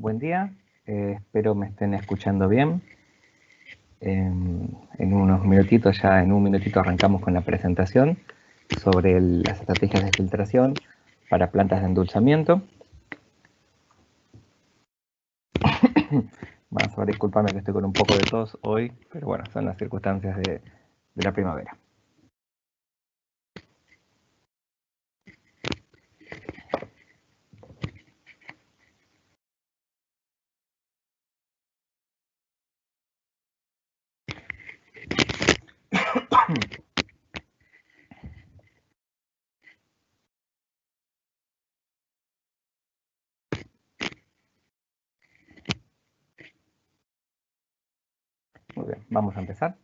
buen día. Espero me estén escuchando bien. En unos minutitos, ya en un minutito arrancamos con la presentación sobre las estrategias de filtración para plantas de endulzamiento. Van a disculparme que estoy con un poco de tos hoy, pero bueno, son las circunstancias de la primavera. Muy bien, vamos a empezar.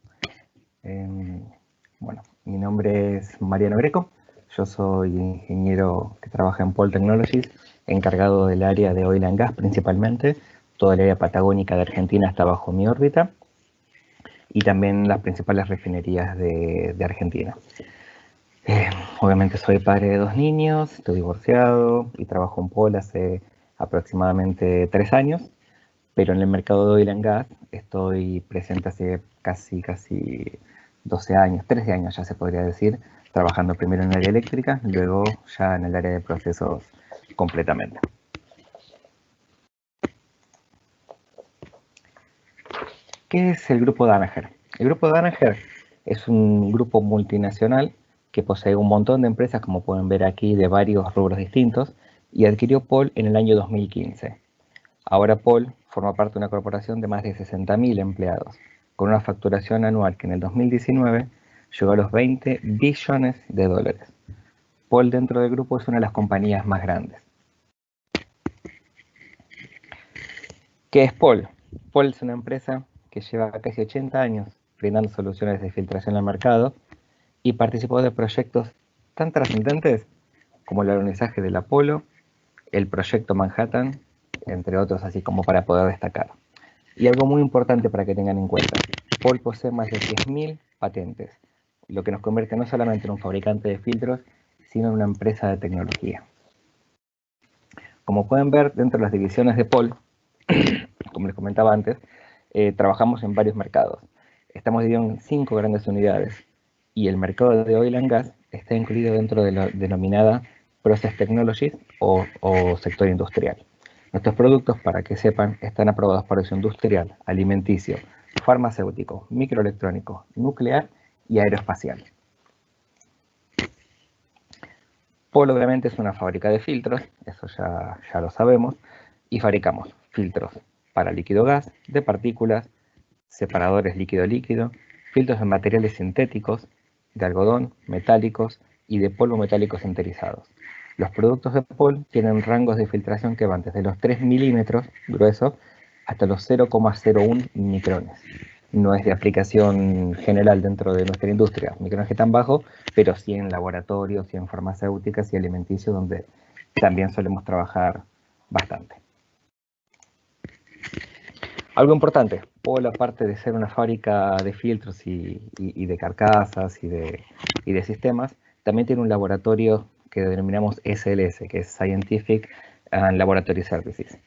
Bueno, mi nombre es Mariano Greco. Yo soy ingeniero que trabaja en Pol Technologies, encargado del área de oil and gas principalmente. Toda el área patagónica de Argentina está bajo mi órbita y también las principales refinerías de Argentina. Obviamente soy padre de 2 niños, estoy divorciado y trabajo en Pol hace aproximadamente 3 años, pero en el mercado de oil and gas estoy presente hace casi 12 años, 13 años ya se podría decir, trabajando primero en el área eléctrica, luego ya en el área de procesos completamente. ¿Qué es el grupo Danaher? El grupo Danaher es un grupo multinacional que posee un montón de empresas, como pueden ver aquí, de varios rubros distintos, y adquirió Pol en el año 2015. Ahora Pol forma parte de una corporación de más de 60.000 empleados, con una facturación anual que en el 2019 llegó a los 20 billones de dólares. Pol dentro del grupo es una de las compañías más grandes. ¿Qué es Pol? Pol es una empresa que lleva casi 80 años brindando soluciones de filtración al mercado y participó de proyectos tan trascendentes como el alunizaje del Apolo, el proyecto Manhattan, entre otros, así como para poder destacar. Y algo muy importante para que tengan en cuenta, Pol posee más de 10.000 patentes, lo que nos convierte no solamente en un fabricante de filtros, sino en una empresa de tecnología. Como pueden ver, dentro de las divisiones de Pol, como les comentaba antes, trabajamos en varios mercados. Estamos divididos en 5 grandes unidades y el mercado de oil and gas está incluido dentro de la denominada Process Technologies o sector industrial. Nuestros productos, para que sepan, están aprobados para uso industrial, alimenticio, farmacéutico, microelectrónico, nuclear y aeroespacial. Pol obviamente es una fábrica de filtros, eso ya lo sabemos, y fabricamos filtros para líquido-gas, de partículas, separadores líquido-líquido, filtros de materiales sintéticos, de algodón, metálicos y de polvo metálico sinterizados. Los productos de Pol tienen rangos de filtración que van desde los 3 milímetros gruesos hasta los 0,01 micrones. No es de aplicación general dentro de nuestra industria, micrones tan bajo, pero sí en laboratorios y en farmacéuticas y alimenticios donde también solemos trabajar bastante. Algo importante, Pol, aparte de ser una fábrica de filtros y de carcasas y de sistemas, también tiene un laboratorio que denominamos SLS, que es Scientific and Laboratory Services.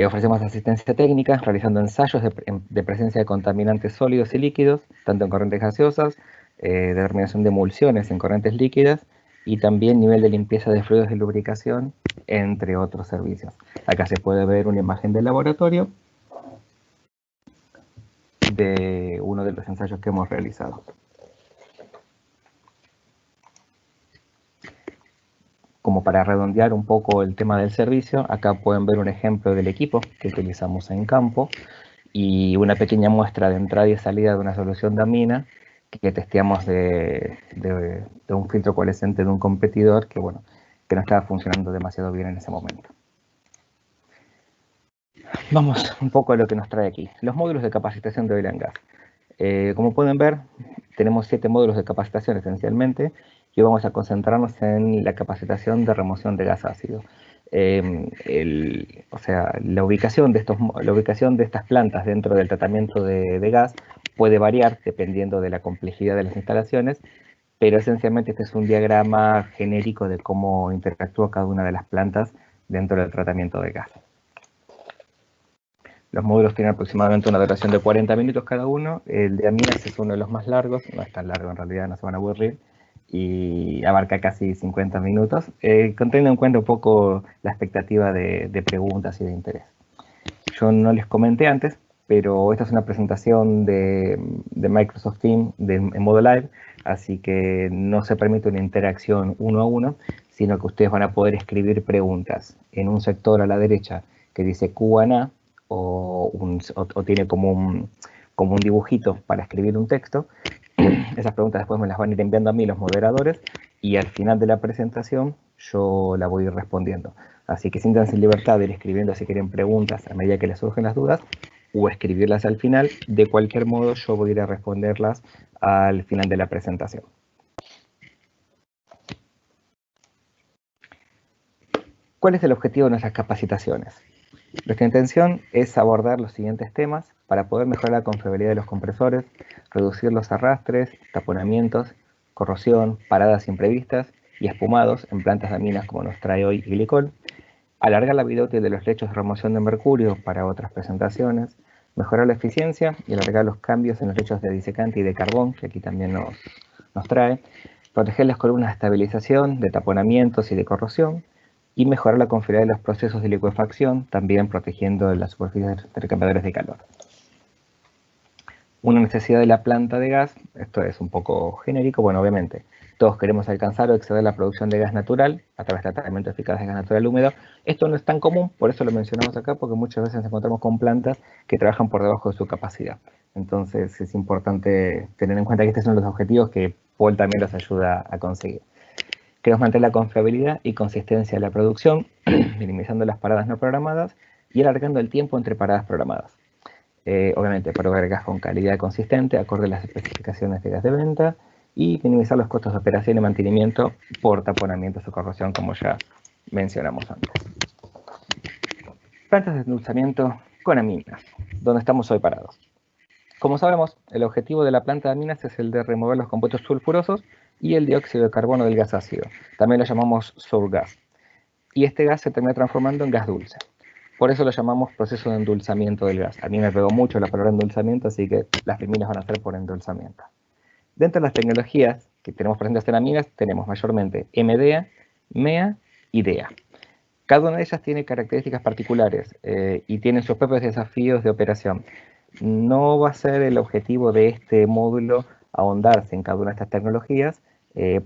Ofrecemos asistencia técnica realizando ensayos de presencia de contaminantes sólidos y líquidos, tanto en corrientes gaseosas, determinación de emulsiones en corrientes líquidas y también nivel de limpieza de fluidos de lubricación, entre otros servicios. Acá se puede ver una imagen del laboratorio de uno de los ensayos que hemos realizado. Como para redondear un poco el tema del servicio, acá pueden ver un ejemplo del equipo que utilizamos en campo y una pequeña muestra de entrada y salida de una solución de amina que testeamos de un filtro coalescente de un competidor que, bueno, que no estaba funcionando demasiado bien en ese momento. Vamos un poco a lo que nos trae aquí. Los módulos de capacitación de oil and gas. Como pueden ver, tenemos 7 módulos de capacitación esencialmente y vamos a concentrarnos en la capacitación de remoción de gas ácido. La ubicación de estas plantas dentro del tratamiento de gas puede variar dependiendo de la complejidad de las instalaciones, pero esencialmente este es un diagrama genérico de cómo interactúa cada una de las plantas dentro del tratamiento de gas. Los módulos tienen aproximadamente una duración de 40 minutos cada uno. El de aminas es uno de los más largos, no es tan largo en realidad, no se van a aburrir, y abarca casi 50 minutos, teniendo en cuenta un poco la expectativa de preguntas y de interés. Yo no les comenté antes, pero esta es una presentación de Microsoft Teams en modo live, así que no se permite una interacción uno a uno, sino que ustedes van a poder escribir preguntas en un sector a la derecha que dice Q&A o tiene como un dibujito para escribir un texto. Esas preguntas después me las van a ir enviando a mí los moderadores y al final de la presentación yo la voy a ir respondiendo. Así que siéntanse en libertad de ir escribiendo si quieren preguntas a medida que les surgen las dudas o escribirlas al final. De cualquier modo yo voy a ir a responderlas al final de la presentación. ¿Cuál es el objetivo de nuestras capacitaciones? Nuestra intención es abordar los siguientes temas para poder mejorar la confiabilidad de los compresores, reducir los arrastres, taponamientos, corrosión, paradas imprevistas y espumados en plantas de aminas como nos trae hoy Glicol, alargar la vida útil de los lechos de remoción de mercurio para otras presentaciones, mejorar la eficiencia y alargar los cambios en los lechos de disecante y de carbón, que aquí también nos trae, proteger las columnas de estabilización, de taponamientos y de corrosión, y mejorar la confiabilidad de los procesos de licuefacción, también protegiendo las superficies de intercambiadores de calor. Una necesidad de la planta de gas, esto es un poco genérico, bueno, obviamente, todos queremos alcanzar o exceder la producción de gas natural a través del tratamiento eficaz de gas natural húmedo. Esto no es tan común, por eso lo mencionamos acá, porque muchas veces nos encontramos con plantas que trabajan por debajo de su capacidad. Entonces es importante tener en cuenta que estos son los objetivos que Paul también los ayuda a conseguir. Queremos mantener la confiabilidad y consistencia de la producción, minimizando las paradas no programadas y alargando el tiempo entre paradas programadas. Obviamente, proveer gas con calidad consistente, acorde a las especificaciones de gas de venta, y minimizar los costos de operación y mantenimiento por taponamientos o corrosión, como ya mencionamos antes. Plantas de endulzamiento con aminas, donde estamos hoy parados. Como sabemos, el objetivo de la planta de aminas es el de remover los compuestos sulfurosos y el dióxido de carbono del gas ácido. También lo llamamos sour gas. Y este gas se termina transformando en gas dulce. Por eso lo llamamos proceso de endulzamiento del gas. A mí me pegó mucho la palabra endulzamiento, así que las primeras van a ser por endulzamiento. Dentro de las tecnologías que tenemos presentes en aminas, tenemos mayormente MDA, MEA y DEA. Cada una de ellas tiene características particulares y tiene sus propios desafíos de operación. No va a ser el objetivo de este módulo ahondarse en cada una de estas tecnologías,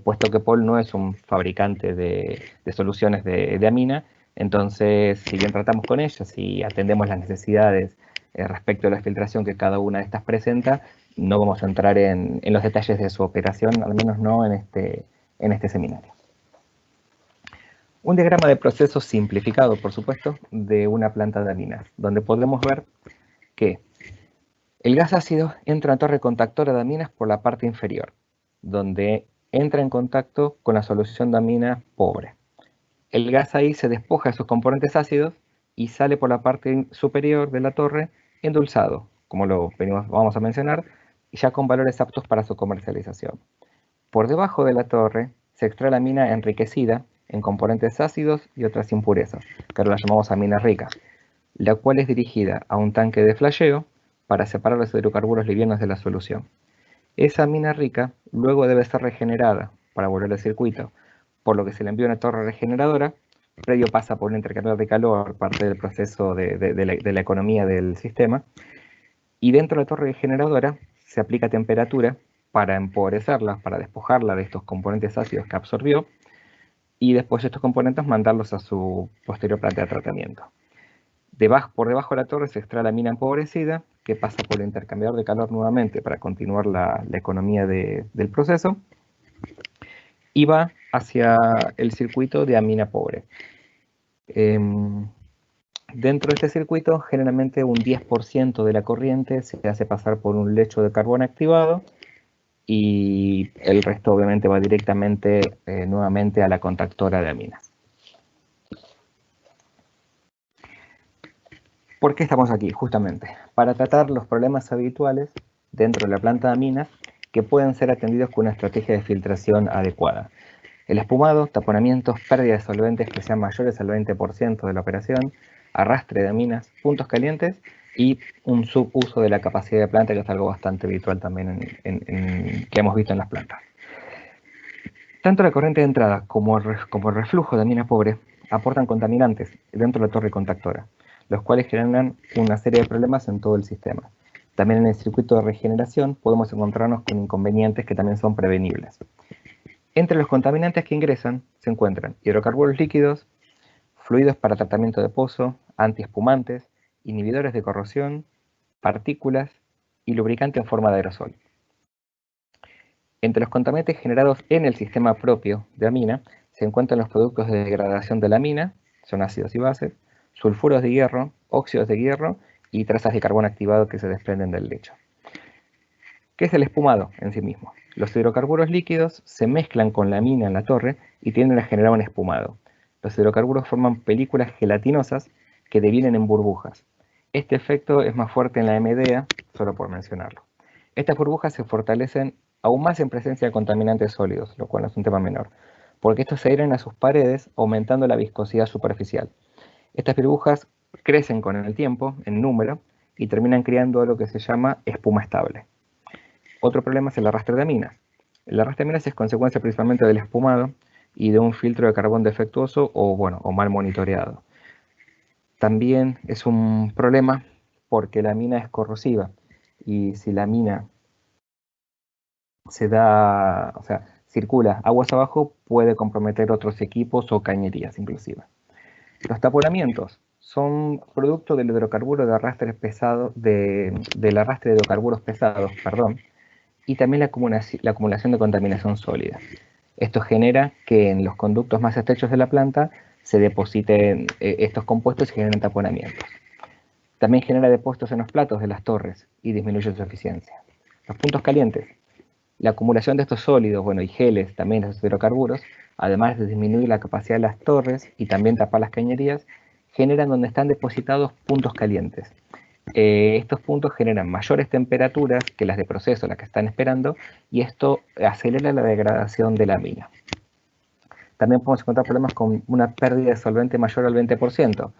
puesto que Paul no es un fabricante de soluciones de amina. Entonces, si bien tratamos con ellas y atendemos las necesidades respecto a la filtración que cada una de estas presenta, no vamos a entrar en los detalles de su operación, al menos no en este seminario. Un diagrama de proceso simplificado, por supuesto, de una planta de aminas, donde podemos ver que el gas ácido entra en la torre contactora de aminas por la parte inferior, donde entra en contacto con la solución de amina pobre. El gas ahí se despoja de sus componentes ácidos y sale por la parte superior de la torre endulzado, como lo vamos a mencionar, y ya con valores aptos para su comercialización. Por debajo de la torre se extrae la amina enriquecida en componentes ácidos y otras impurezas, que ahora la llamamos amina rica, la cual es dirigida a un tanque de flasheo para separar los hidrocarburos livianos de la solución. Esa amina rica luego debe ser regenerada para volver al circuito, por lo que se le envía una torre regeneradora, previo pasa por un intercambiador de calor, parte del proceso de la economía del sistema, y dentro de la torre regeneradora se aplica temperatura para empobrecerla, para despojarla de estos componentes ácidos que absorbió, y después estos componentes mandarlos a su posterior planta de tratamiento. Por debajo de la torre se extrae la amina empobrecida, que pasa por el intercambiador de calor nuevamente para continuar la economía del proceso, y va hacia el circuito de amina pobre. Dentro de este circuito, generalmente un 10% de la corriente se hace pasar por un lecho de carbón activado, y el resto obviamente va directamente nuevamente a la contactora de aminas. ¿Por qué estamos aquí? Justamente para tratar los problemas habituales dentro de la planta de aminas que pueden ser atendidos con una estrategia de filtración adecuada. El espumado, taponamientos, pérdida de solventes que sean mayores al 20% de la operación, arrastre de aminas, puntos calientes y un subuso de la capacidad de planta, que es algo bastante habitual también que hemos visto en las plantas. Tanto la corriente de entrada como el reflujo de amina pobre aportan contaminantes dentro de la torre contactora, los cuales generan una serie de problemas en todo el sistema. También en el circuito de regeneración podemos encontrarnos con inconvenientes que también son prevenibles. Entre los contaminantes que ingresan se encuentran hidrocarburos líquidos, fluidos para tratamiento de pozo, antiespumantes, inhibidores de corrosión, partículas y lubricante en forma de aerosol. Entre los contaminantes generados en el sistema propio de amina se encuentran los productos de degradación de la amina, son ácidos y bases, sulfuros de hierro, óxidos de hierro y trazas de carbón activado que se desprenden del lecho. ¿Qué es el espumado en sí mismo? Los hidrocarburos líquidos se mezclan con la amina en la torre y tienden a generar un espumado. Los hidrocarburos forman películas gelatinosas que devienen en burbujas. Este efecto es más fuerte en la MDA, solo por mencionarlo. Estas burbujas se fortalecen aún más en presencia de contaminantes sólidos, lo cual no es un tema menor, porque estos se adhieren a sus paredes aumentando la viscosidad superficial. Estas burbujas crecen con el tiempo, en número, y terminan creando lo que se llama espuma estable. Otro problema es el arrastre de aminas. El arrastre de aminas es consecuencia principalmente del espumado y de un filtro de carbón defectuoso o mal monitoreado. También es un problema porque la amina es corrosiva y si la amina circula aguas abajo, puede comprometer otros equipos o cañerías inclusive. Los taponamientos son producto del hidrocarburo de arrastre pesado, del arrastre de hidrocarburos pesados, y también la acumulación de contaminación sólida. Esto genera que en los conductos más estrechos de la planta se depositen estos compuestos y generen taponamientos. También genera depósitos en los platos de las torres y disminuye su eficiencia. Los puntos calientes. La acumulación de estos sólidos, y geles, también los hidrocarburos, además de disminuir la capacidad de las torres y también tapar las cañerías, generan donde están depositados puntos calientes. Estos puntos generan mayores temperaturas que las de proceso, las que están esperando, y esto acelera la degradación de la amina. También podemos encontrar problemas con una pérdida de solvente mayor al 20%,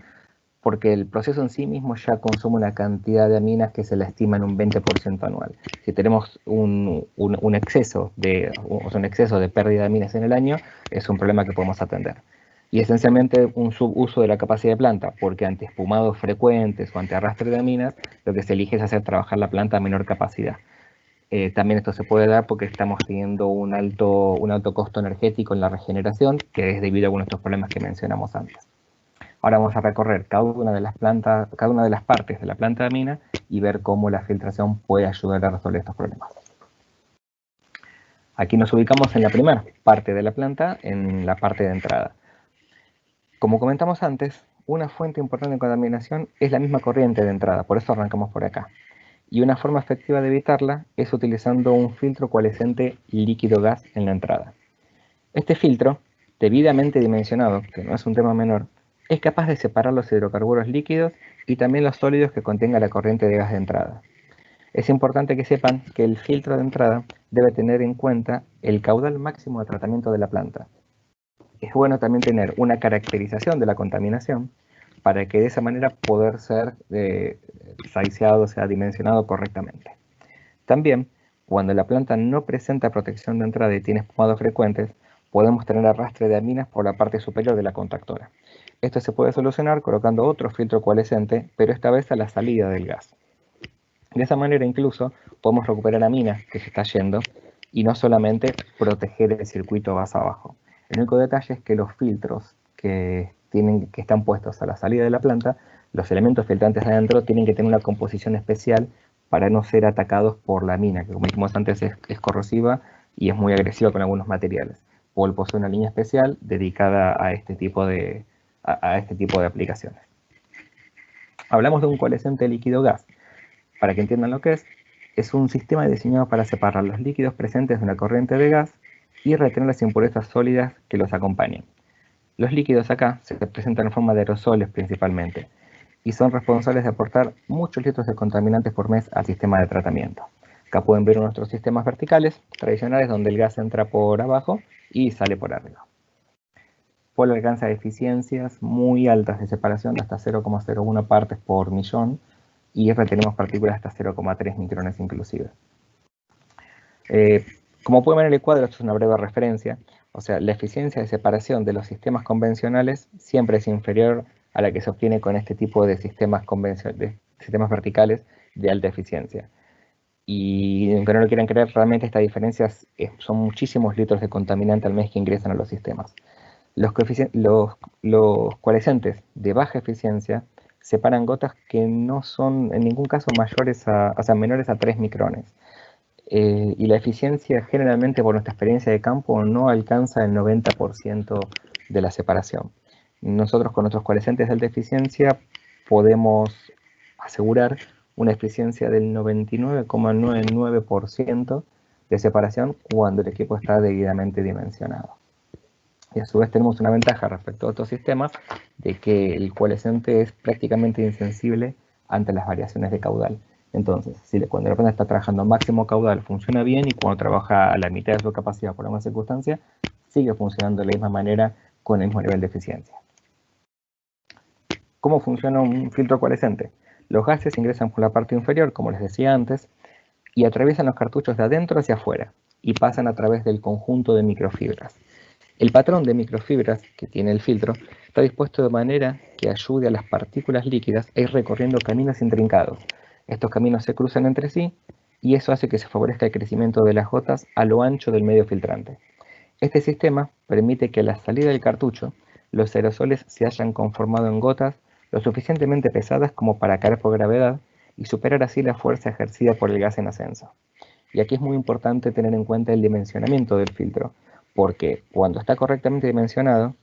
porque el proceso en sí mismo ya consume una cantidad de aminas que se la estima en un 20% anual. Si tenemos un exceso de pérdida de aminas en el año, es un problema que podemos atender. Y esencialmente un subuso de la capacidad de planta, porque ante espumados frecuentes o ante arrastre de aminas, lo que se elige es hacer trabajar la planta a menor capacidad. También esto se puede dar porque estamos teniendo un alto costo energético en la regeneración, que es debido a algunos de estos problemas que mencionamos antes. Ahora vamos a recorrer cada una de las partes de la planta de amina y ver cómo la filtración puede ayudar a resolver estos problemas. Aquí nos ubicamos en la primera parte de la planta, en la parte de entrada. Como comentamos antes, una fuente importante de contaminación es la misma corriente de entrada, por eso arrancamos por acá. Y una forma efectiva de evitarla es utilizando un filtro coalescente líquido-gas en la entrada. Este filtro, debidamente dimensionado, que no es un tema menor, es capaz de separar los hidrocarburos líquidos y también los sólidos que contenga la corriente de gas de entrada. Es importante que sepan que el filtro de entrada debe tener en cuenta el caudal máximo de tratamiento de la planta. Es bueno también tener una caracterización de la contaminación para que de esa manera poder ser sizeado, dimensionado correctamente. También, cuando la planta no presenta protección de entrada y tiene espumados frecuentes, podemos tener arrastre de aminas por la parte superior de la contactora. Esto se puede solucionar colocando otro filtro coalescente, pero esta vez a la salida del gas. De esa manera incluso podemos recuperar amina que se está yendo y no solamente proteger el circuito gas abajo. El único detalle es que los filtros que están puestos a la salida de la planta, los elementos filtrantes de adentro tienen que tener una composición especial para no ser atacados por la amina, que como dijimos antes es corrosiva y es muy agresiva con algunos materiales. Paul posee una línea especial dedicada a este tipo de aplicaciones. Hablamos de un coalescente líquido-gas. Para que entiendan lo que es un sistema diseñado para separar los líquidos presentes de una corriente de gas y retener las impurezas sólidas que los acompañan. Los líquidos acá se presentan en forma de aerosoles principalmente y son responsables de aportar muchos litros de contaminantes por mes al sistema de tratamiento. Acá pueden ver nuestros sistemas verticales tradicionales donde el gas entra por abajo y sale por arriba. Paul alcanza eficiencias muy altas de separación, hasta 0,01 partes por millón, y retenemos partículas hasta 0,3 micrones inclusive. Como pueden ver en el cuadro, esto es una breve referencia, o sea, la eficiencia de separación de los sistemas convencionales siempre es inferior a la que se obtiene con este tipo de sistemas verticales de alta eficiencia. Y aunque no lo quieran creer, realmente estas diferencias son muchísimos litros de contaminante al mes que ingresan a los sistemas. Los coalescentes de baja eficiencia separan gotas que no son en ningún caso menores a 3 micrones. Y la eficiencia generalmente, por nuestra experiencia de campo, no alcanza el 90% de la separación. Nosotros con nuestros coalescentes de alta eficiencia podemos asegurar una eficiencia del 99,99% de separación cuando el equipo está debidamente dimensionado. Y a su vez tenemos una ventaja respecto a otros sistemas de que el coalescente es prácticamente insensible ante las variaciones de caudal. Entonces, cuando la planta está trabajando a máximo caudal funciona bien, y cuando trabaja a la mitad de su capacidad por alguna circunstancia, sigue funcionando de la misma manera con el mismo nivel de eficiencia. ¿Cómo funciona un filtro coalescente? Los gases ingresan por la parte inferior, como les decía antes, y atraviesan los cartuchos de adentro hacia afuera, y pasan a través del conjunto de microfibras. El patrón de microfibras que tiene el filtro está dispuesto de manera que ayude a las partículas líquidas a ir recorriendo caminos intrincados. Estos caminos se cruzan entre sí y eso hace que se favorezca el crecimiento de las gotas a lo ancho del medio filtrante. Este sistema permite que a la salida del cartucho los aerosoles se hayan conformado en gotas lo suficientemente pesadas como para caer por gravedad y superar así la fuerza ejercida por el gas en ascenso. Y aquí es muy importante tener en cuenta el dimensionamiento del filtro, porque cuando está correctamente dimensionado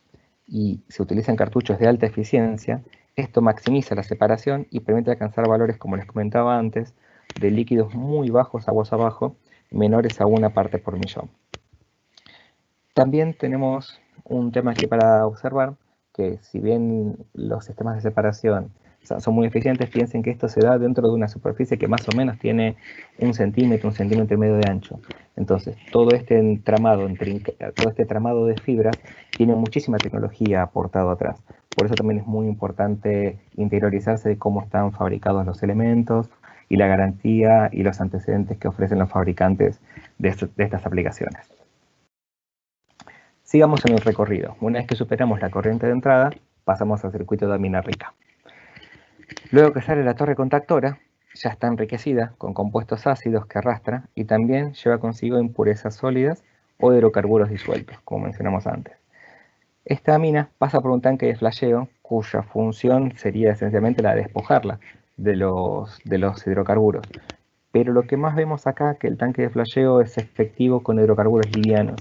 y se utilizan cartuchos de alta eficiencia, esto maximiza la separación y permite alcanzar valores, como les comentaba antes, de líquidos muy bajos aguas abajo, menores a 1 parte por millón. También tenemos un tema aquí para observar, que si bien los sistemas de separación son muy eficientes, piensen que esto se da dentro de una superficie que más o menos tiene 1 centímetro, 1 centímetro y medio de ancho. Entonces, todo este tramado de fibras tiene muchísima tecnología aportado atrás. Por eso también es muy importante interiorizarse de cómo están fabricados los elementos y la garantía y los antecedentes que ofrecen los fabricantes de estas aplicaciones. Sigamos en el recorrido. Una vez que superamos la corriente de entrada, pasamos al circuito de amina rica. Luego que sale la torre contactora, ya está enriquecida con compuestos ácidos que arrastra y también lleva consigo impurezas sólidas o hidrocarburos disueltos, como mencionamos antes. Esta amina pasa por un tanque de flasheo cuya función sería esencialmente la de despojarla de los hidrocarburos. Pero lo que más vemos acá es que el tanque de flasheo es efectivo con hidrocarburos livianos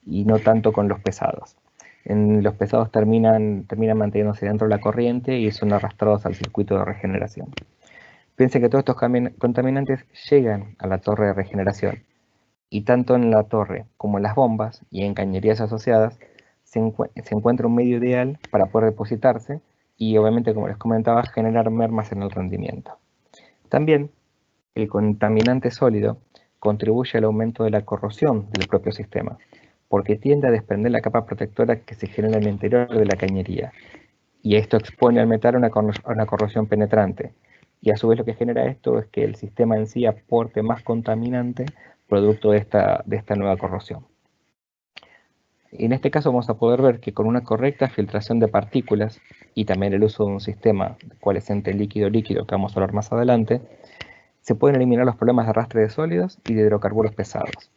y no tanto con los pesados. Los pesados terminan manteniéndose dentro de la corriente y son arrastrados al circuito de regeneración. Piensen que todos estos contaminantes llegan a la torre de regeneración, y tanto en la torre como en las bombas y en cañerías asociadas se encuentra un medio ideal para poder depositarse y, obviamente, como les comentaba, generar mermas en el rendimiento. También el contaminante sólido contribuye al aumento de la corrosión del propio sistema, porque tiende a desprender la capa protectora que se genera en el interior de la cañería, y esto expone al metal a una corrosión penetrante, y a su vez lo que genera esto es que el sistema en sí aporte más contaminante producto de esta nueva corrosión. En este caso vamos a poder ver que con una correcta filtración de partículas y también el uso de un sistema coalescente líquido-líquido que vamos a hablar más adelante, se pueden eliminar los problemas de arrastre de sólidos y de hidrocarburos pesados.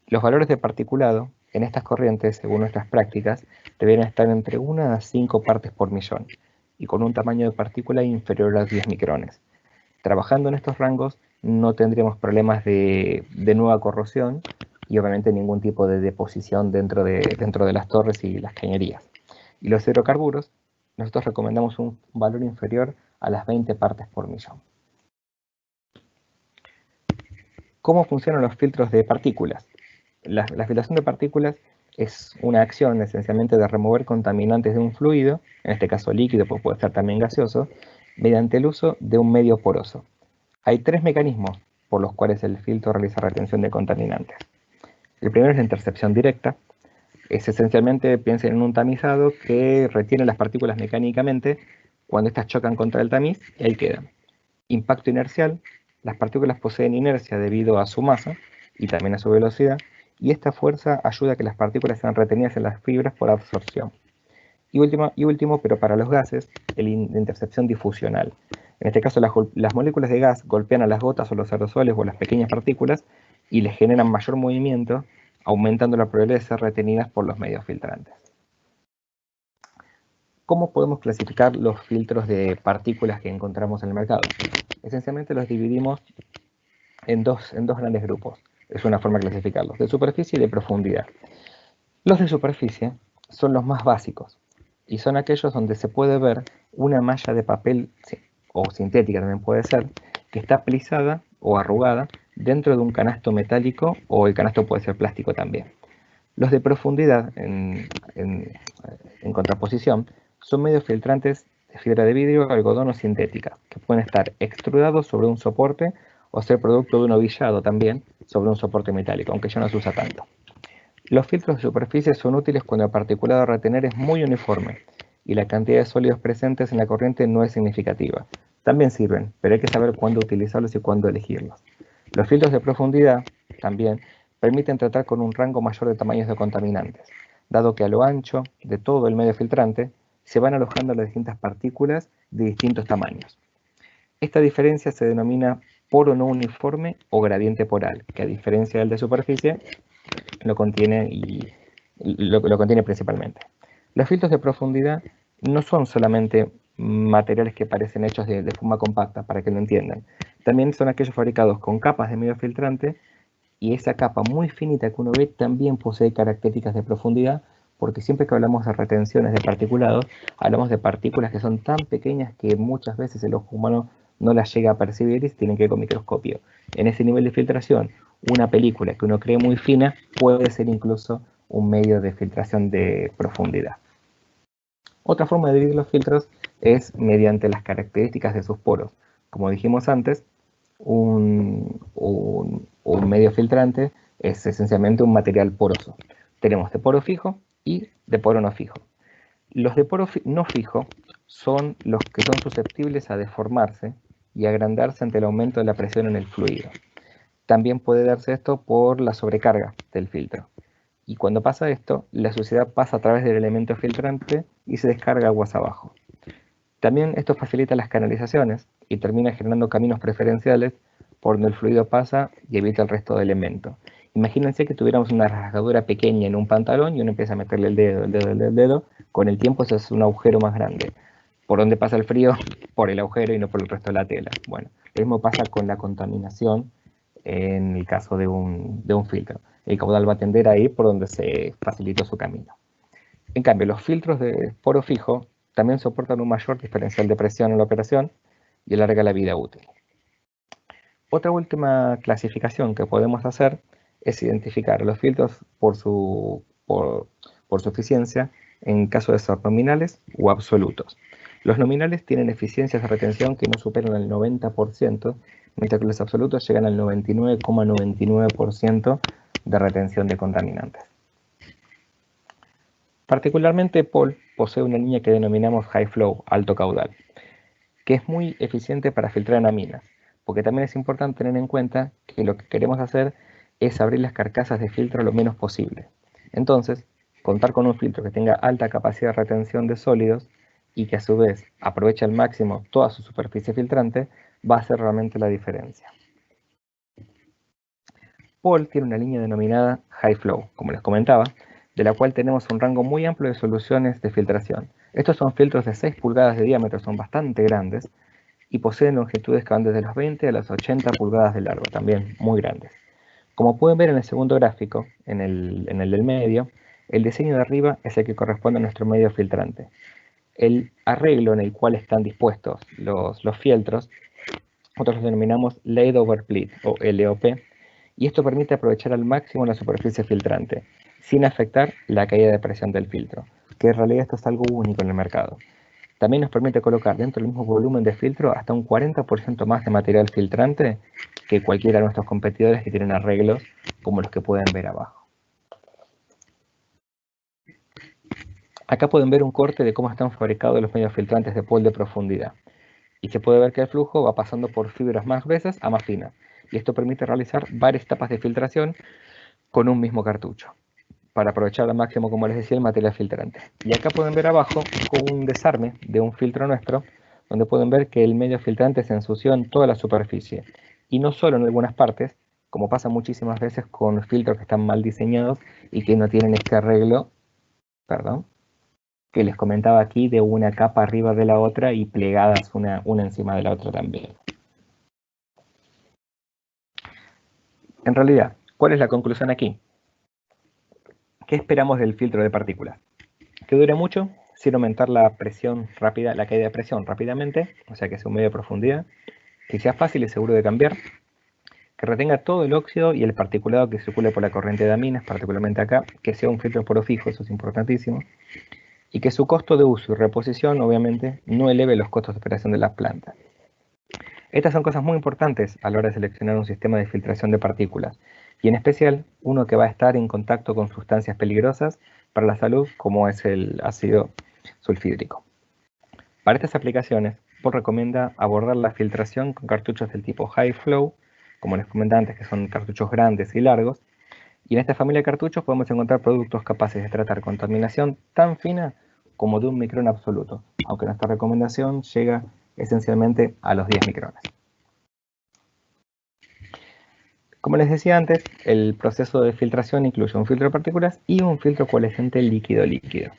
Los valores de particulado en estas corrientes, según nuestras prácticas, deberían estar entre 1 a 5 partes por millón y con un tamaño de partícula inferior a 10 micrones. Trabajando en estos rangos no tendríamos problemas de nueva corrosión y obviamente ningún tipo de deposición dentro de las torres y las cañerías. Y los hidrocarburos, nosotros recomendamos un valor inferior a las 20 partes por millón. ¿Cómo funcionan los filtros de partículas? La filtración de partículas es una acción esencialmente de remover contaminantes de un fluido, en este caso líquido, porque puede ser también gaseoso, mediante el uso de un medio poroso. Hay 3 mecanismos por los cuales el filtro realiza retención de contaminantes. El primero es la intercepción directa. Es esencialmente, piensen en un tamizado que retiene las partículas mecánicamente cuando éstas chocan contra el tamiz y ahí quedan. Impacto inercial. Las partículas poseen inercia debido a su masa y también a su velocidad, y esta fuerza ayuda a que las partículas sean retenidas en las fibras por absorción. Y último, pero para los gases, la intercepción difusional. En este caso, las moléculas de gas golpean a las gotas o los aerosoles o las pequeñas partículas y les generan mayor movimiento, aumentando la probabilidad de ser retenidas por los medios filtrantes. ¿Cómo podemos clasificar los filtros de partículas que encontramos en el mercado? Esencialmente los dividimos en dos grandes grupos. Es una forma de clasificarlos, de superficie y de profundidad. Los de superficie son los más básicos y son aquellos donde se puede ver una malla de papel, o sintética también puede ser, que está plisada o arrugada dentro de un canasto metálico, o el canasto puede ser plástico también. Los de profundidad, en contraposición, son medios filtrantes de fibra de vidrio, algodón o sintética, que pueden estar extrudados sobre un soporte o ser producto de un ovillado también sobre un soporte metálico, aunque ya no se usa tanto. Los filtros de superficie son útiles cuando el particulado a retener es muy uniforme y la cantidad de sólidos presentes en la corriente no es significativa. También sirven, pero hay que saber cuándo utilizarlos y cuándo elegirlos. Los filtros de profundidad también permiten tratar con un rango mayor de tamaños de contaminantes, dado que a lo ancho de todo el medio filtrante se van alojando las distintas partículas de distintos tamaños. Esta diferencia se denomina poro no uniforme o gradiente poral, que a diferencia del de superficie lo contiene principalmente. Los filtros de profundidad no son solamente materiales que parecen hechos de forma compacta, para que lo entiendan. También son aquellos fabricados con capas de medio filtrante, y esa capa muy finita que uno ve también posee características de profundidad, porque siempre que hablamos de retenciones de particulados, hablamos de partículas que son tan pequeñas que muchas veces el ojo humano no las llega a percibir y se tienen que ver con microscopio. En ese nivel de filtración, una película que uno cree muy fina puede ser incluso un medio de filtración de profundidad. Otra forma de dividir los filtros es mediante las características de sus poros. Como dijimos antes, un medio filtrante es esencialmente un material poroso. Tenemos de poro fijo y de poro no fijo. Los de poro no fijo son los que son susceptibles a deformarse y agrandarse ante el aumento de la presión en el fluido. También puede darse esto por la sobrecarga del filtro. Y cuando pasa esto, la suciedad pasa a través del elemento filtrante y se descarga aguas abajo. También esto facilita las canalizaciones y termina generando caminos preferenciales por donde el fluido pasa y evita el resto del elemento. Imagínense que tuviéramos una rasgadura pequeña en un pantalón y uno empieza a meterle el dedo. Con el tiempo eso es un agujero más grande. ¿Por dónde pasa el frío? Por el agujero y no por el resto de la tela. Bueno, lo mismo pasa con la contaminación en el caso de un filtro. El caudal va a tender a ir por donde se facilitó su camino. En cambio, los filtros de poro fijo también soportan un mayor diferencial de presión en la operación y alarga la vida útil. Otra última clasificación que podemos hacer es identificar los filtros por su eficiencia en caso de ser nominales o absolutos. Los nominales tienen eficiencias de retención que no superan el 90%, mientras que los absolutos llegan al 99,99% de retención de contaminantes. Particularmente, Paul posee una línea que denominamos High Flow, alto caudal, que es muy eficiente para filtrar en aminas, porque también es importante tener en cuenta que lo que queremos hacer es abrir las carcasas de filtro lo menos posible. Entonces, contar con un filtro que tenga alta capacidad de retención de sólidos y que a su vez aproveche al máximo toda su superficie filtrante va a hacer realmente la diferencia. Paul tiene una línea denominada High Flow, como les comentaba, de la cual tenemos un rango muy amplio de soluciones de filtración. Estos son filtros de 6 pulgadas de diámetro, son bastante grandes y poseen longitudes que van desde las 20 a las 80 pulgadas de largo, también muy grandes. Como pueden ver en el segundo gráfico, en el del medio, el diseño de arriba es el que corresponde a nuestro medio filtrante. El arreglo en el cual están dispuestos los fieltros, nosotros los denominamos Laid Over Pleat o LOP, y esto permite aprovechar al máximo la superficie filtrante, sin afectar la caída de presión del filtro, que en realidad esto es algo único en el mercado. También nos permite colocar dentro del mismo volumen de filtro hasta un 40% más de material filtrante que cualquiera de nuestros competidores que tienen arreglos como los que pueden ver abajo. Acá pueden ver un corte de cómo están fabricados los medios filtrantes de Paul de profundidad. Y se puede ver que el flujo va pasando por fibras más gruesas a más finas. Y esto permite realizar varias etapas de filtración con un mismo cartucho, para aprovechar al máximo, como les decía, el material filtrante. Y acá pueden ver abajo con un desarme de un filtro nuestro, donde pueden ver que el medio filtrante se ensució en toda la superficie, y no solo en algunas partes, como pasa muchísimas veces con filtros que están mal diseñados y que no tienen este arreglo, perdón, que les comentaba aquí, de una capa arriba de la otra y plegadas una encima de la otra también. En realidad, ¿cuál es la conclusión aquí? ¿Qué esperamos del filtro de partículas? Que dure mucho, sin aumentar la presión rápida, la caída de presión rápidamente, o sea que sea un medio de profundidad, que sea fácil y seguro de cambiar, que retenga todo el óxido y el particulado que circule por la corriente de aminas, particularmente acá, que sea un filtro poro fijo, eso es importantísimo, y que su costo de uso y reposición, obviamente, no eleve los costos de operación de las plantas. Estas son cosas muy importantes a la hora de seleccionar un sistema de filtración de partículas, y en especial uno que va a estar en contacto con sustancias peligrosas para la salud, como es el ácido sulfídrico. Para estas aplicaciones, Paul recomienda abordar la filtración con cartuchos del tipo High Flow, como les comentaba antes, que son cartuchos grandes y largos, y en esta familia de cartuchos podemos encontrar productos capaces de tratar contaminación tan fina como de un micrón absoluto, aunque nuestra recomendación llega esencialmente a los 10 micrones. Como les decía antes, el proceso de filtración incluye un filtro de partículas y un filtro coalescente líquido-líquido.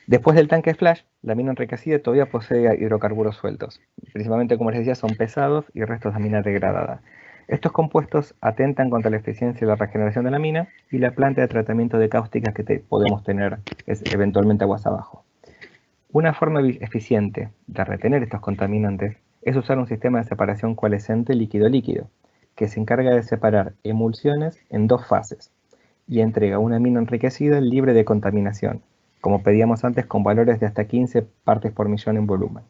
Después del tanque flash, la mina enriquecida todavía posee hidrocarburos sueltos. Principalmente, como les decía, son pesados y restos de mina degradada. Estos compuestos atentan contra la eficiencia y la regeneración de la mina y la planta de tratamiento de cáusticas que podemos tener es eventualmente aguas abajo. Una forma eficiente de retener estos contaminantes es usar un sistema de separación coalescente líquido-líquido, que se encarga de separar emulsiones en dos fases y entrega una mina enriquecida libre de contaminación, como pedíamos antes, con valores de hasta 15 partes por millón en volumen.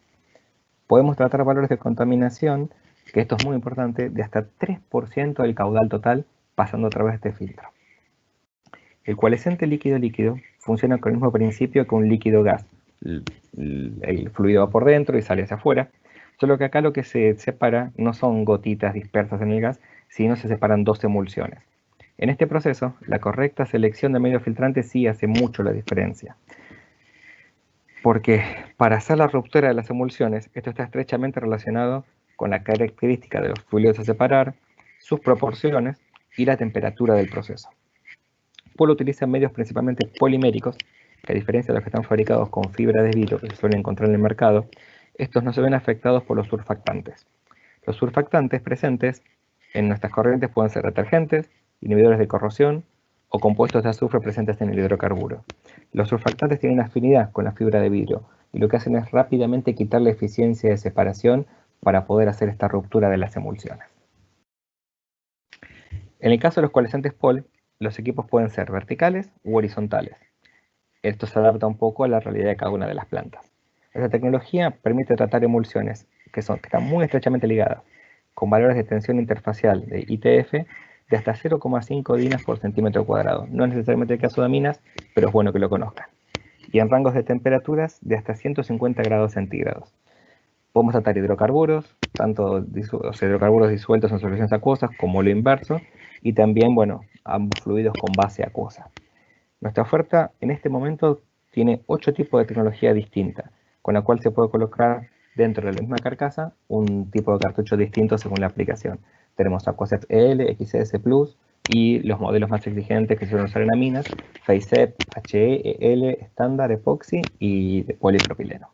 Podemos tratar valores de contaminación, que esto es muy importante, de hasta 3% del caudal total pasando a través de este filtro. El coalescente líquido-líquido funciona con el mismo principio que un líquido-gas. El fluido va por dentro y sale hacia afuera, solo que acá lo que se separa no son gotitas dispersas en el gas, sino se separan dos emulsiones. En este proceso, la correcta selección de medio filtrante sí hace mucho la diferencia. Porque para hacer la ruptura de las emulsiones, esto está estrechamente relacionado con la característica de los fluidos a separar, sus proporciones y la temperatura del proceso. Paul utiliza medios principalmente poliméricos, que a diferencia de los que están fabricados con fibra de vidrio que se suelen encontrar en el mercado, estos no se ven afectados por los surfactantes. Los surfactantes presentes en nuestras corrientes pueden ser detergentes, inhibidores de corrosión o compuestos de azufre presentes en el hidrocarburo. Los surfactantes tienen afinidad con la fibra de vidrio y lo que hacen es rápidamente quitar la eficiencia de separación para poder hacer esta ruptura de las emulsiones. En el caso de los coalescentes Paul, los equipos pueden ser verticales u horizontales. Esto se adapta un poco a la realidad de cada una de las plantas. Esta tecnología permite tratar emulsiones que están muy estrechamente ligadas, con valores de tensión interfacial de ITF de hasta 0,5 dinas por centímetro cuadrado. No es necesariamente el caso de aminas, pero es bueno que lo conozcan. Y en rangos de temperaturas de hasta 150 grados centígrados. Podemos tratar hidrocarburos, tanto hidrocarburos disueltos en soluciones acuosas como lo inverso, y también, bueno, ambos fluidos con base acuosa. Nuestra oferta en este momento tiene 8 tipos de tecnología distinta, con la cual se puede colocar dentro de la misma carcasa un tipo de cartucho distinto según la aplicación. Tenemos Aquacet EL, XS Plus y los modelos más exigentes que se suelen usar en aminas, FaceEp, HE, EL, estándar, epoxi y de polipropileno.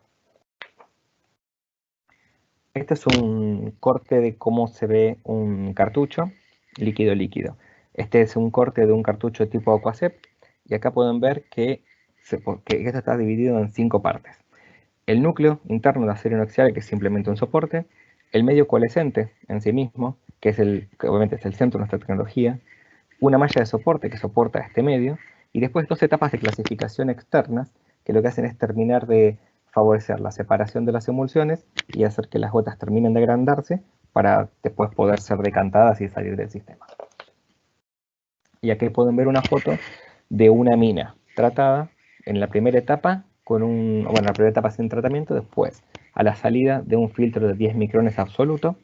Este es un corte de cómo se ve un cartucho líquido-líquido. Este es un corte de un cartucho tipo Aquacet y acá pueden ver que esto está dividido en 5 partes. El núcleo interno de acero inoxidable, que es simplemente un soporte, el medio coalescente en sí mismo, que obviamente es el centro de nuestra tecnología, una malla de soporte que soporta este medio, y después 2 etapas de clasificación externas, que lo que hacen es terminar de favorecer la separación de las emulsiones y hacer que las gotas terminen de agrandarse para después poder ser decantadas y salir del sistema. Y aquí pueden ver una foto de una mina tratada en la primera etapa la primera etapa sin tratamiento, después a la salida de un filtro de 10 micrones absoluto,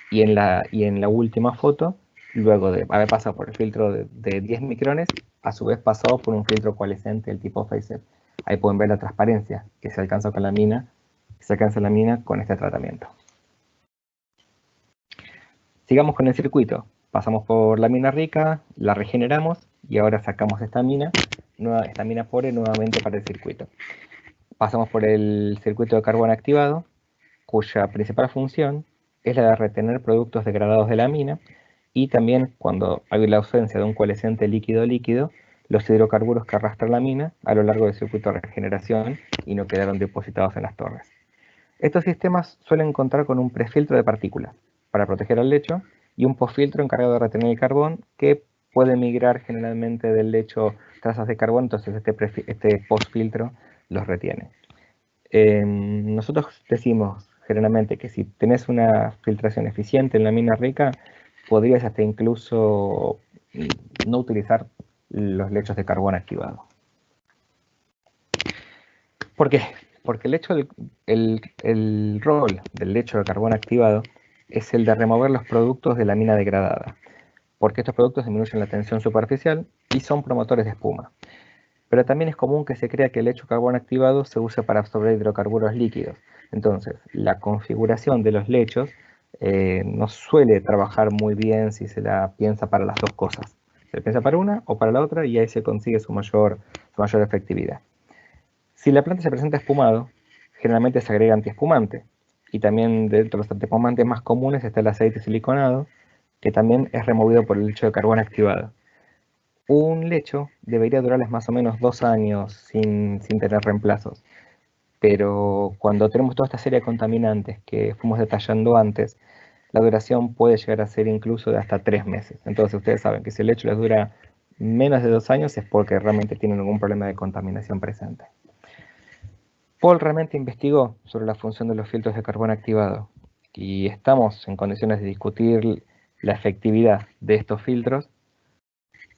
y en la última foto, luego de haber pasado por el filtro de 10 micrones, a su vez pasó por un filtro coalescente del tipo Phaser. Ahí pueden ver la transparencia que se alcanza con la mina, con este tratamiento. Sigamos con el circuito. Pasamos por la mina rica, la regeneramos y ahora sacamos esta mina pobre nuevamente para el circuito. Pasamos por el circuito de carbón activado, cuya principal función es la de retener productos degradados de la mina, y también, cuando hay la ausencia de un coalescente líquido-líquido, los hidrocarburos que arrastra la mina a lo largo del circuito de regeneración y no quedaron depositados en las torres. Estos sistemas suelen contar con un prefiltro de partículas para proteger al lecho y un postfiltro encargado de retener el carbón, que puede migrar generalmente del lecho trazas de carbón, entonces este postfiltro los retiene. Nosotros decimos generalmente que si tenés una filtración eficiente en la mina rica, podrías hasta incluso no utilizar los lechos de carbón activado. ¿Por qué? Porque el rol del lecho de carbón activado es el de remover los productos de la mina degradada, porque estos productos disminuyen la tensión superficial y son promotores de espuma. Pero también es común que se crea que el lecho de carbón activado se use para absorber hidrocarburos líquidos. Entonces, la configuración de los lechos no suele trabajar muy bien si se la piensa para las dos cosas. Se piensa para una o para la otra, y ahí se consigue su mayor efectividad. Si la planta se presenta espumado, generalmente se agrega antiespumante. Y también dentro de los antiespumantes más comunes está el aceite siliconado, que también es removido por el lecho de carbón activado. Un lecho debería durarles más o menos 2 años sin tener reemplazos. Pero cuando tenemos toda esta serie de contaminantes que fuimos detallando antes, la duración puede llegar a ser incluso de hasta 3 meses. Entonces ustedes saben que si el lecho les dura menos de 2 años es porque realmente tienen algún problema de contaminación presente. Paul realmente investigó sobre la función de los filtros de carbón activado, y estamos en condiciones de discutir la efectividad de estos filtros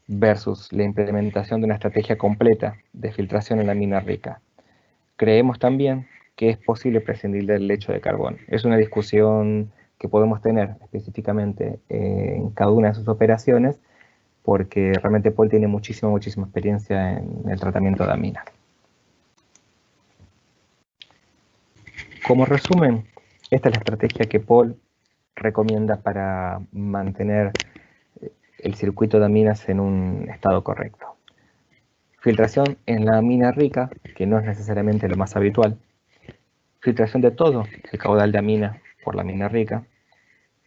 versus la implementación de una estrategia completa de filtración en la mina rica. Creemos también que es posible prescindir del lecho de carbón. Es una discusión que podemos tener específicamente en cada una de sus operaciones, porque realmente Paul tiene muchísima experiencia en el tratamiento de la mina. Como resumen, esta es la estrategia que Paul recomienda para mantener el circuito de minas en un estado correcto. Filtración en la mina rica, que no es necesariamente lo más habitual. Filtración de todo el caudal de amina por la mina rica.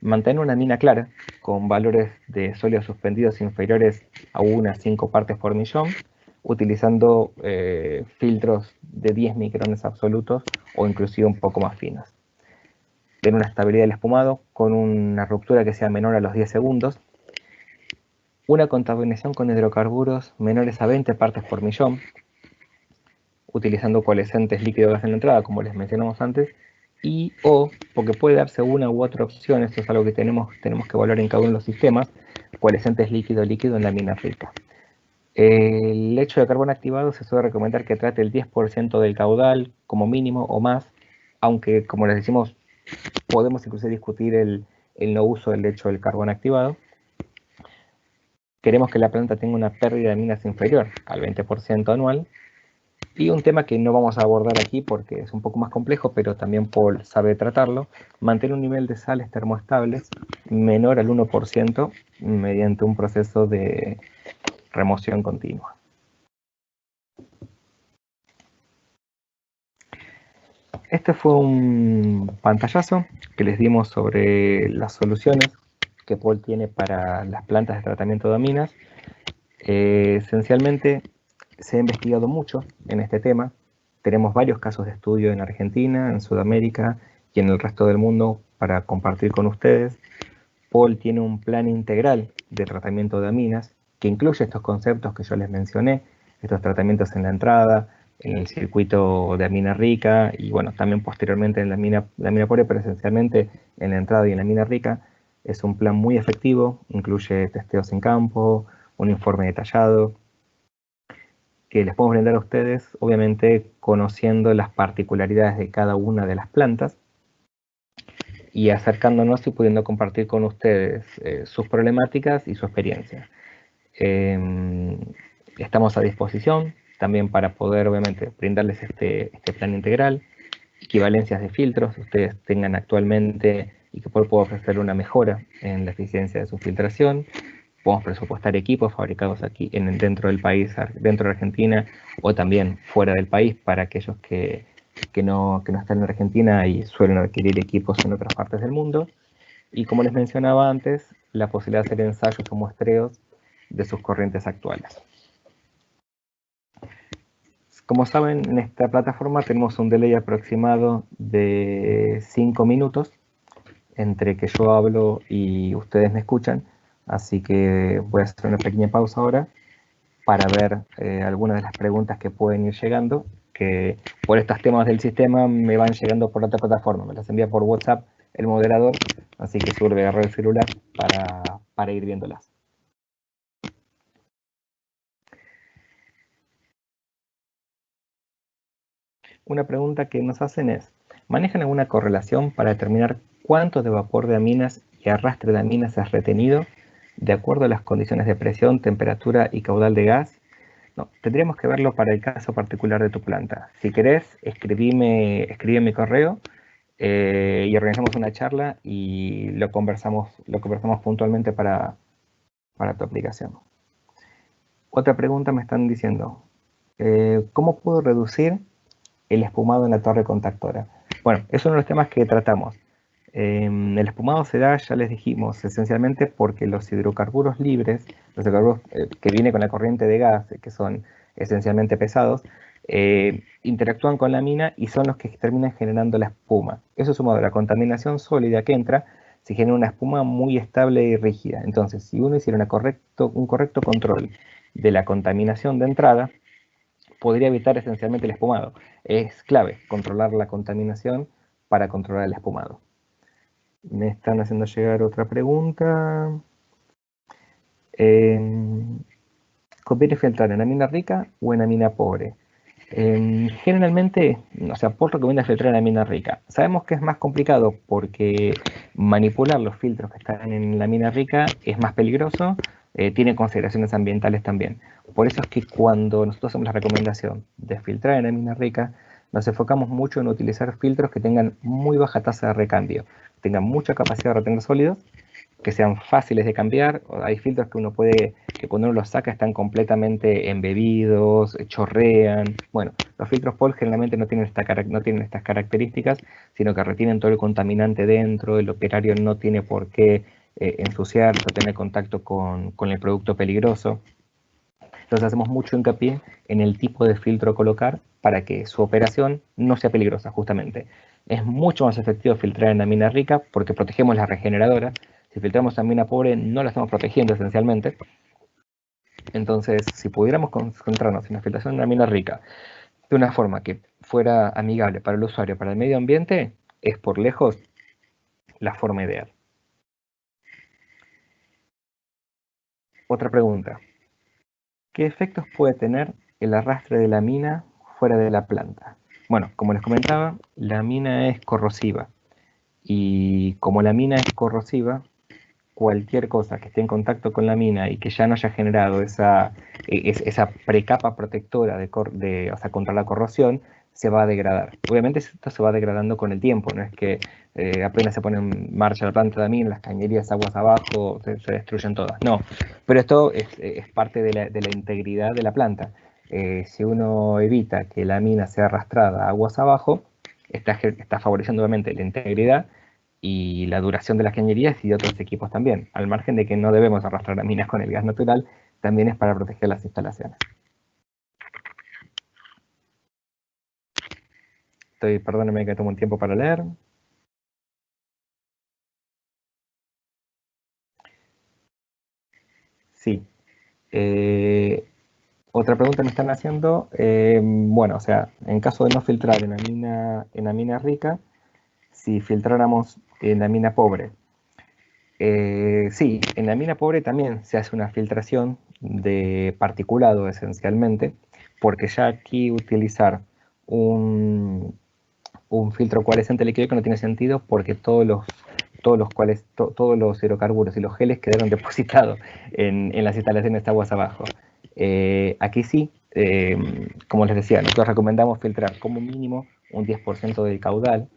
Mantener una mina clara, con valores de sólidos suspendidos inferiores a 1 a 5 partes por millón, utilizando filtros de 10 micrones absolutos o inclusive un poco más finos. Tener una estabilidad del espumado con una ruptura que sea menor a los 10 segundos. Una contaminación con hidrocarburos menores a 20 partes por millón, utilizando coalescentes líquido gas en la entrada, como les mencionamos antes, porque puede darse una u otra opción, esto es algo que tenemos que evaluar en cada uno de los sistemas, coalescentes líquido en la mina rica. El lecho de carbón activado se suele recomendar que trate el 10% del caudal como mínimo o más, aunque, como les decimos, podemos incluso discutir el no uso del lecho del carbón activado. Queremos que la planta tenga una pérdida de minas inferior al 20% anual. Y un tema que no vamos a abordar aquí porque es un poco más complejo, pero también Paul sabe tratarlo: mantener un nivel de sales termoestables menor al 1% mediante un proceso de remoción continua. Este fue un pantallazo que les dimos sobre las soluciones que Paul tiene para las plantas de tratamiento de aminas. Esencialmente se ha investigado mucho en este tema. Tenemos varios casos de estudio en Argentina, en Sudamérica y en el resto del mundo para compartir con ustedes. Paul tiene un plan integral de tratamiento de aminas que incluye estos conceptos que yo les mencioné, estos tratamientos en la entrada, en el circuito de amina rica y bueno, también posteriormente en la mina pobre, pero esencialmente en la entrada y en la mina rica. Es un plan muy efectivo, incluye testeos en campo, un informe detallado. que les podemos brindar a ustedes, obviamente conociendo las particularidades de cada una de las plantas y acercándonos y pudiendo compartir con ustedes sus problemáticas y su experiencia. Estamos a disposición también para poder, obviamente, brindarles este plan integral, equivalencias de filtros que ustedes tengan actualmente y que pueda ofrecer una mejora en la eficiencia de su filtración. Podemos presupuestar equipos fabricados aquí dentro del país, dentro de Argentina, o también fuera del país para aquellos que no están en Argentina y suelen adquirir equipos en otras partes del mundo. Y como les mencionaba antes, la posibilidad de hacer ensayos o muestreos de sus corrientes actuales. Como saben, en esta plataforma tenemos un delay aproximado de 5 minutos entre que yo hablo y ustedes me escuchan, así que voy a hacer una pequeña pausa ahora para ver algunas de las preguntas que pueden ir llegando, que por estos temas del sistema me van llegando por otra plataforma, me las envía por WhatsApp el moderador, así que seguro voy a agarrar el celular para ir viéndolas. Una pregunta que nos hacen es, ¿manejan alguna correlación para determinar cuánto de vapor de aminas y arrastre de aminas es retenido de acuerdo a las condiciones de presión, temperatura y caudal de gas? No, tendríamos que verlo para el caso particular de tu planta. Si querés, escribime mi correo y organizamos una charla y lo conversamos puntualmente para tu aplicación. Otra pregunta me están diciendo, ¿cómo puedo reducir el espumado en la torre contactora? Bueno, es uno de los temas que tratamos. El espumado se da, ya les dijimos, esencialmente porque los hidrocarburos libres, los hidrocarburos que vienen con la corriente de gas, que son esencialmente pesados, interactúan con la mina y son los que terminan generando la espuma. Eso sumado a la contaminación sólida que entra, se genera una espuma muy estable y rígida. Entonces, si uno hiciera un correcto control de la contaminación de entrada, podría evitar esencialmente el espumado. Es clave controlar la contaminación para controlar el espumado. Me están haciendo llegar otra pregunta. ¿Conviene filtrar en amina rica o en amina pobre? Generalmente, o sea, por recomienda filtrar en amina rica. Sabemos que es más complicado porque manipular los filtros que están en la mina rica es más peligroso, tiene consideraciones ambientales también. Por eso es que cuando nosotros hacemos la recomendación de filtrar en amina rica, nos enfocamos mucho en utilizar filtros que tengan muy baja tasa de recambio, tengan mucha capacidad de retener sólidos, que sean fáciles de cambiar. Hay filtros que uno puede, que cuando uno los saca están completamente embebidos, chorrean. Bueno, los filtros POL generalmente no tienen estas características, sino que retienen todo el contaminante dentro, el operario no tiene por qué ensuciarse o tener contacto con el producto peligroso. Entonces hacemos mucho hincapié en el tipo de filtro a colocar para que su operación no sea peligrosa, justamente. Es mucho más efectivo filtrar en amina rica porque protegemos la regeneradora. Si filtramos amina pobre, no la estamos protegiendo esencialmente. Entonces, si pudiéramos concentrarnos en la filtración de amina rica de una forma que fuera amigable para el usuario, para el medio ambiente, es por lejos la forma ideal. Otra pregunta. ¿Qué efectos puede tener el arrastre de la mina fuera de la planta? Bueno, como les comentaba, la mina es corrosiva y como la mina es corrosiva, cualquier cosa que esté en contacto con la mina y que ya no haya generado esa precapa protectora o sea, contra la corrosión, se va a degradar. Obviamente esto se va degradando con el tiempo, no es que apenas se pone en marcha la planta de mina, las cañerías aguas abajo se destruyen todas, no. Pero esto es parte de la integridad de la planta. Si uno evita que la mina sea arrastrada aguas abajo, está favoreciendo obviamente la integridad y la duración de las cañerías y de otros equipos también. Al margen de que no debemos arrastrar a minas con el gas natural, también es para proteger las instalaciones. Perdónenme que tomo un tiempo para leer. Sí. Otra pregunta me están haciendo, bueno, o sea, en caso de no filtrar en la mina rica, si filtráramos en la mina pobre. Sí, en la mina pobre también se hace una filtración de particulado esencialmente, porque ya aquí utilizar un filtro coalescente líquido que no tiene sentido, porque todos los hidrocarburos y los geles quedaron depositados en las instalaciones de aguas abajo. Aquí sí, como les decía, nosotros recomendamos filtrar como mínimo un 10% del caudal.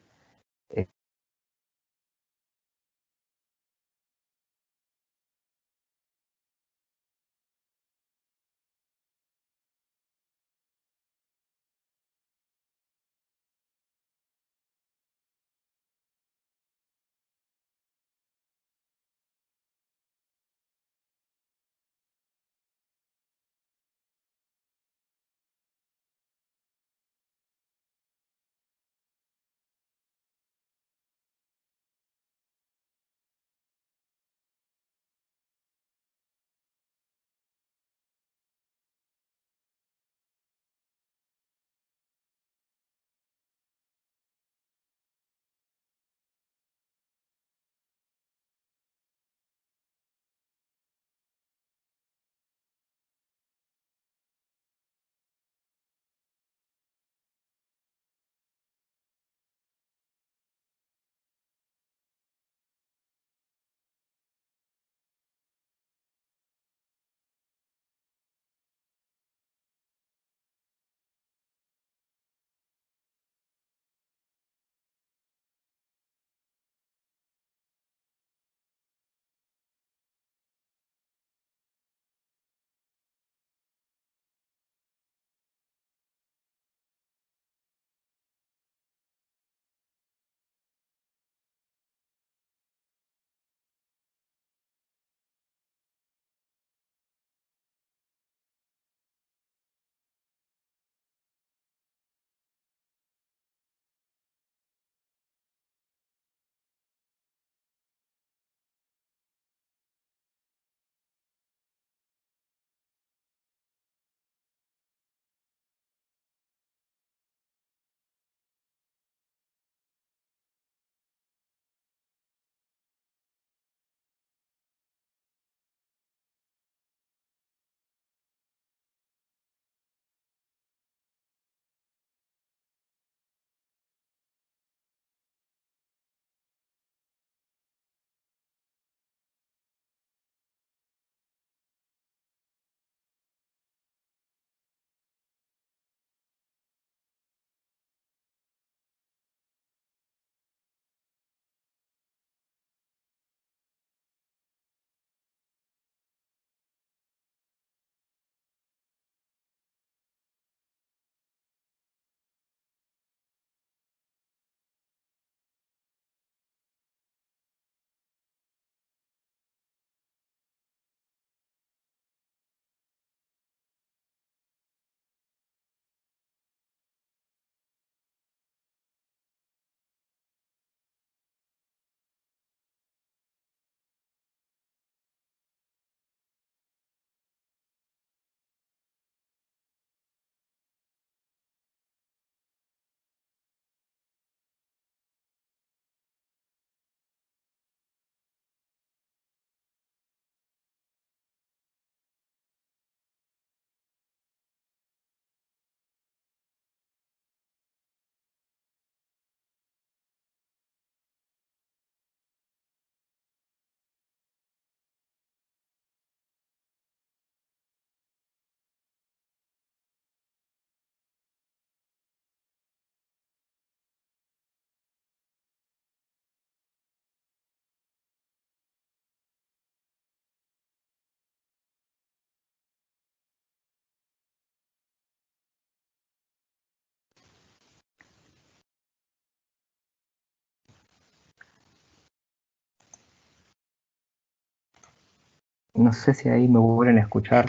No sé si ahí me vuelven a escuchar.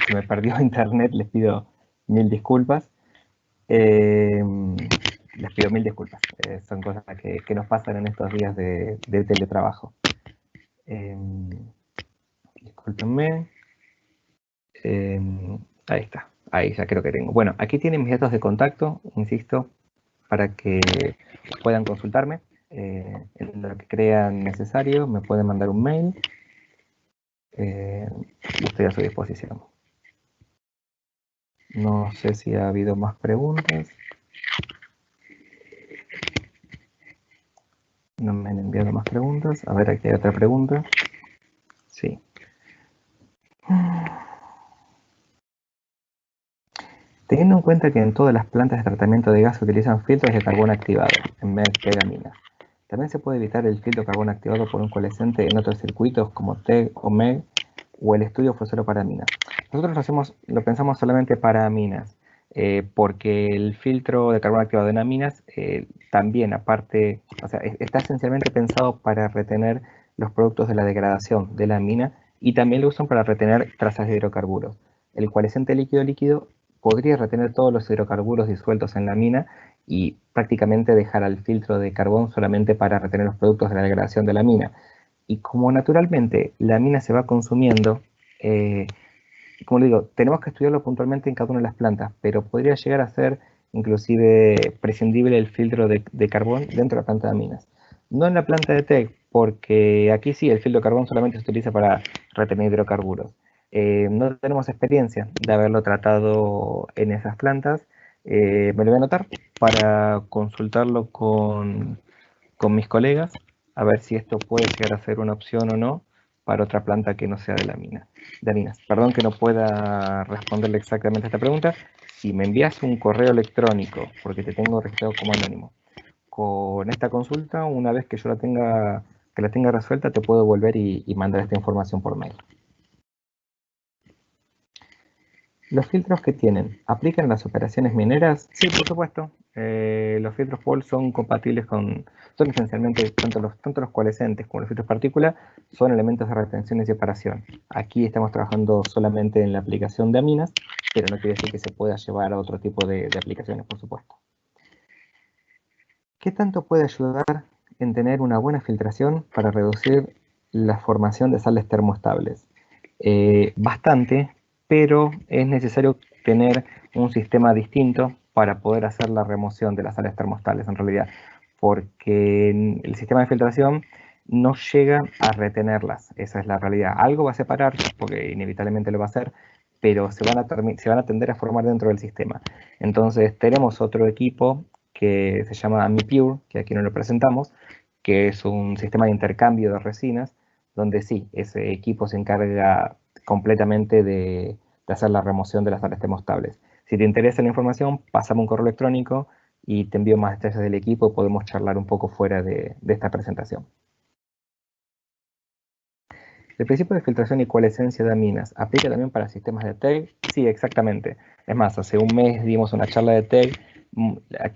Se me perdió internet, les pido mil disculpas. Les pido mil disculpas. Son cosas que nos pasan en estos días de teletrabajo. Eh, discúlpenme. Ahí está. Ahí ya creo que tengo. Bueno, aquí tienen mis datos de contacto, insisto, para que puedan consultarme. En lo que crean necesario, me pueden mandar un mail. Estoy a su disposición. No sé si ha habido más preguntas. No me han enviado más preguntas. A ver, aquí hay otra pregunta. Sí. Teniendo en cuenta que en todas las plantas de tratamiento de gas se utilizan filtros de carbón activado en vez de aminas, ¿también se puede evitar el filtro de carbón activado por un coalescente en otros circuitos como TEG o MEG, o el estudio fue solo para aminas? Nosotros lo pensamos solamente para aminas, porque el filtro de carbón activado en aminas también, aparte, o sea, está esencialmente pensado para retener los productos de la degradación de la amina, y también lo usan para retener trazas de hidrocarburos. El coalescente líquido-líquido podría retener todos los hidrocarburos disueltos en la mina y prácticamente dejar al filtro de carbón solamente para retener los productos de la degradación de la mina. Y como naturalmente la mina se va consumiendo, como le digo, tenemos que estudiarlo puntualmente en cada una de las plantas, pero podría llegar a ser inclusive prescindible el filtro de carbón dentro de la planta de minas. No en la planta de TEC, porque aquí sí el filtro de carbón solamente se utiliza para retener hidrocarburos. No tenemos experiencia de haberlo tratado en esas plantas. Me lo voy a anotar para consultarlo con mis colegas, a ver si esto puede llegar a ser una opción o no para otra planta que no sea de la mina, de minas. Perdón que no pueda responderle exactamente a esta pregunta. Si me envías un correo electrónico, porque te tengo registrado como anónimo, con esta consulta, una vez que yo la tenga resuelta, te puedo volver y mandar esta información por mail. ¿Los filtros que tienen aplican en las operaciones mineras? Sí, por supuesto. Los filtros POL son compatibles son esencialmente, tanto los coalescentes como los filtros partícula, son elementos de retención y separación. Aquí estamos trabajando solamente en la aplicación de aminas, pero no quiere decir que se pueda llevar a otro tipo de aplicaciones, por supuesto. ¿Qué tanto puede ayudar en tener una buena filtración para reducir la formación de sales termoestables? Bastante, pero es necesario tener un sistema distinto para poder hacer la remoción de las sales termoestables en realidad, porque el sistema de filtración no llega a retenerlas, esa es la realidad. Algo va a separar, porque inevitablemente lo va a hacer, pero se van a tender a formar dentro del sistema. Entonces tenemos otro equipo que se llama AmiPure, que aquí no lo presentamos, que es un sistema de intercambio de resinas, donde sí, ese equipo se encarga completamente de hacer la remoción de las sales termoestables. Si te interesa la información, pásame un correo electrónico y te envío más detalles del equipo y podemos charlar un poco fuera de esta presentación. ¿El principio de filtración y coalescencia de aminas aplica también para sistemas de TEG? Sí, exactamente. Es más, hace un mes dimos una charla de TEG.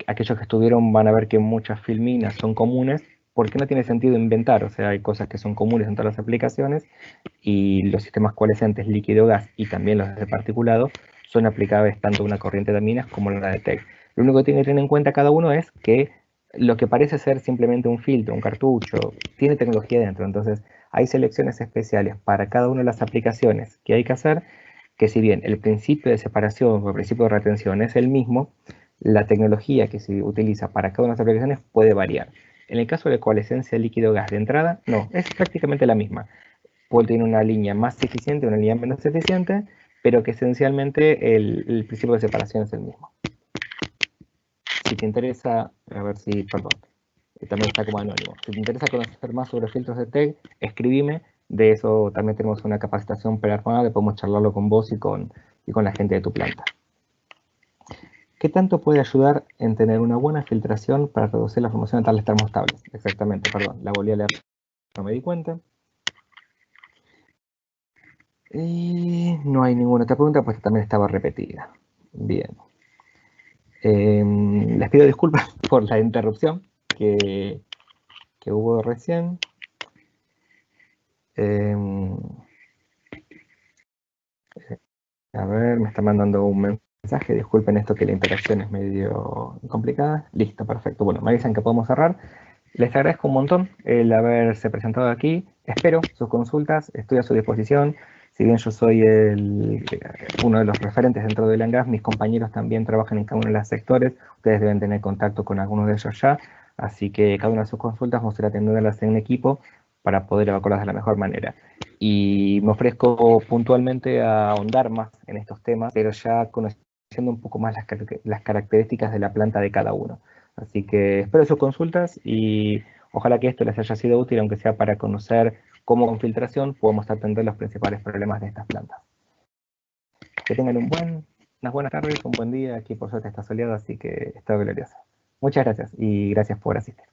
Aquellos que estuvieron van a ver que muchas filminas son comunes porque no tiene sentido inventar. O sea, hay cosas que son comunes en todas las aplicaciones y los sistemas coalescentes líquido-gas y también los de particulado son aplicables tanto a una corriente de aminas como a la de TEG. Lo único que tiene que tener en cuenta cada uno es que lo que parece ser simplemente un filtro, un cartucho, tiene tecnología dentro. Entonces, hay selecciones especiales para cada una de las aplicaciones que hay que hacer, que si bien el principio de separación o el principio de retención es el mismo, la tecnología que se utiliza para cada una de las aplicaciones puede variar. En el caso de coalescencia líquido-gas de entrada, no, es prácticamente la misma. Puede tener una línea más eficiente, una línea menos eficiente, pero que esencialmente el principio de separación es el mismo. Si te interesa, a ver si, perdón, también está como anónimo. Si te interesa conocer más sobre filtros de TEG, escribime. De eso también tenemos una capacitación prearmada, podemos charlarlo con vos y con la gente de tu planta. ¿Qué tanto puede ayudar en tener una buena filtración para reducir la formación de tales termoestables? Exactamente, perdón, la volví a leer, no me di cuenta. Y no hay ninguna otra pregunta, pues también estaba repetida. Bien. Les pido disculpas por la interrupción que hubo recién. A ver, me está mandando un mensaje. Disculpen esto que la interacción es medio complicada. Listo, perfecto. Bueno, me avisan que podemos cerrar. Les agradezco un montón el haberse presentado aquí. Espero sus consultas. Estoy a su disposición. Si bien yo soy uno de los referentes dentro de Langas, mis compañeros también trabajan en cada uno de los sectores. Ustedes deben tener contacto con algunos de ellos ya. Así que cada una de sus consultas vamos a ir atendiéndolas en equipo para poder evacuarlas de la mejor manera. Y me ofrezco puntualmente a ahondar más en estos temas, pero ya conociendo un poco más las características de la planta de cada uno. Así que espero sus consultas y ojalá que esto les haya sido útil, aunque sea para conocer cómo con filtración podemos atender los principales problemas de estas plantas. Que tengan unas buenas tardes, un buen día. Aquí por suerte está soleado, así que está glorioso. Muchas gracias y gracias por asistir.